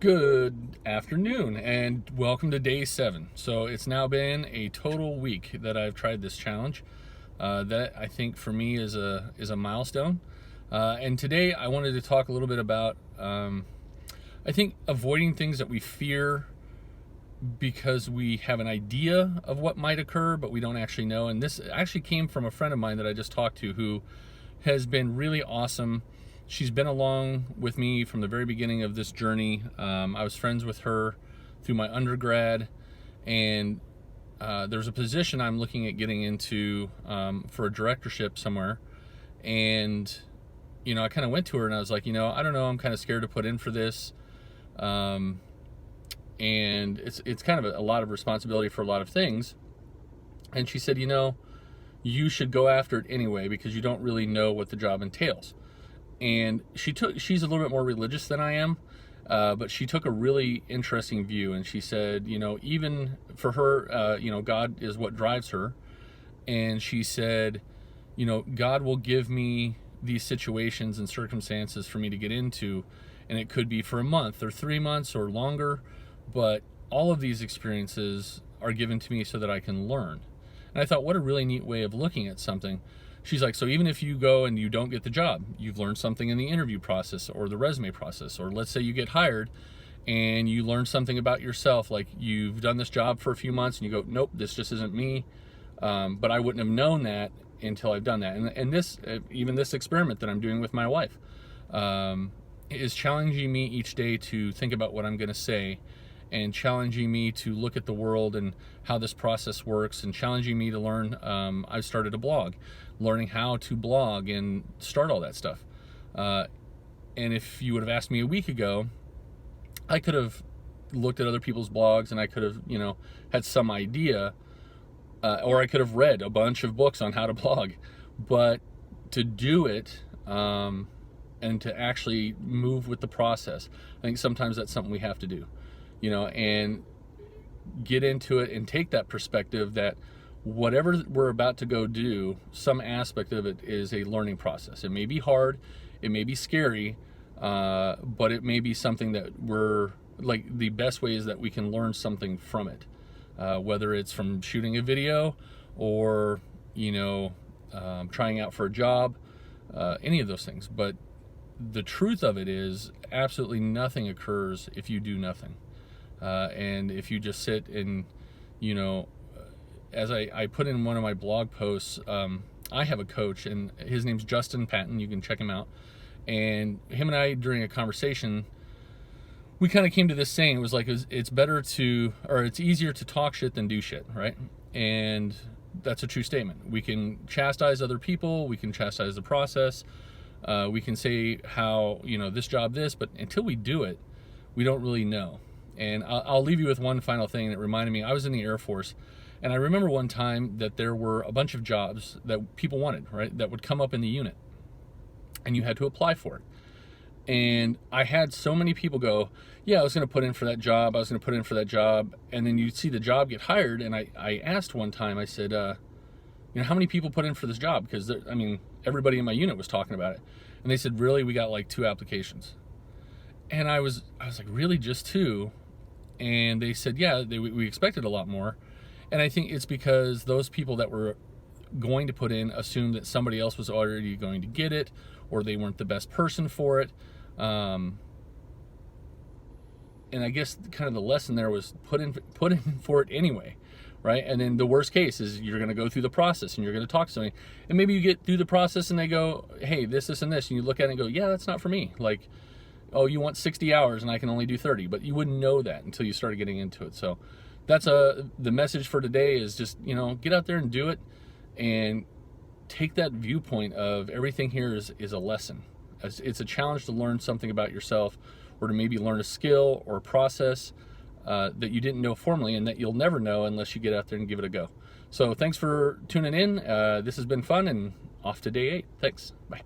Good afternoon and welcome to day 7. So it's now been a total week that I've tried this challenge. That I think for me is a milestone. And today I wanted to talk a little bit about I think avoiding things that we fear because we have an idea of what might occur, but we don't actually know. And this actually came from a friend of mine that I just talked to who has been really awesome. She's been along with me from the very beginning of this journey. I was friends with her through my undergrad, and there's a position I'm looking at getting into for a directorship somewhere. And, I kind of went to her and I was like, I don't know, I'm kind of scared to put in for this. And it's kind of a lot of responsibility for a lot of things. And she said, you should go after it anyway because you don't really know what the job entails. And she's a little bit more religious than I am, but she took a really interesting view, and she said, even for her, God is what drives her. And she said, God will give me these situations and circumstances for me to get into, and it could be for a month or 3 months or longer, but all of these experiences are given to me so that I can learn. And I thought, what a really neat way of looking at something. She's like, so even if you go and you don't get the job, you've learned something in the interview process or the resume process, or let's say you get hired and you learn something about yourself, like you've done this job for a few months and you go, nope, this just isn't me. But I wouldn't have known that until I've done that. And this, even this experiment that I'm doing with my wife, is challenging me each day to think about what I'm going to say, and challenging me to look at the world and how this process works, and challenging me to learn. I've started a blog, learning how to blog and start all that stuff. And if you would have asked me a week ago, I could have looked at other people's blogs and I could have, had some idea, or I could have read a bunch of books on how to blog. But to do it, and to actually move with the process, I think sometimes that's something we have to do. And get into it and take that perspective that whatever we're about to go do, some aspect of it is a learning process. It may be hard, it may be scary, but it may be something that we're like, the best way is that we can learn something from it, whether it's from shooting a video or, trying out for a job, any of those things. But the truth of it is absolutely nothing occurs if you do nothing. And if you just sit and, as I put in one of my blog posts, I have a coach and his name's Justin Patton. You can check him out. And him and I, during a conversation, we kind of came to this saying. It was like, it's easier to talk shit than do shit, right? And that's a true statement. We can chastise other people. We can chastise the process. We can say how, this job, but until we do it, we don't really know. And I'll leave you with one final thing that reminded me. I was in the Air Force, and I remember one time that there were a bunch of jobs that people wanted, right, that would come up in the unit, and you had to apply for it. And I had so many people go, yeah, I was going to put in for that job, and then you'd see the job get hired, and I asked one time, I said, how many people put in for this job? Because, everybody in my unit was talking about it. And they said, really, we got like 2 applications. And I was like, really, just 2? And they said, yeah, we expected a lot more. And I think it's because those people that were going to put in assumed that somebody else was already going to get it, or they weren't the best person for it. And I guess kind of the lesson there was put in for it anyway, right? And then the worst case is you're going to go through the process and you're going to talk to somebody, and maybe you get through the process and they go, hey, this, and this, and you look at it and go, yeah, that's not for me. Like, oh, you want 60 hours and I can only do 30, but you wouldn't know that until you started getting into it. So that's the message for today is just, get out there and do it, and take that viewpoint of everything here is a lesson. It's a challenge to learn something about yourself, or to maybe learn a skill or a process that you didn't know formally, and that you'll never know unless you get out there and give it a go. So thanks for tuning in. This has been fun, and off to day 8. Thanks. Bye.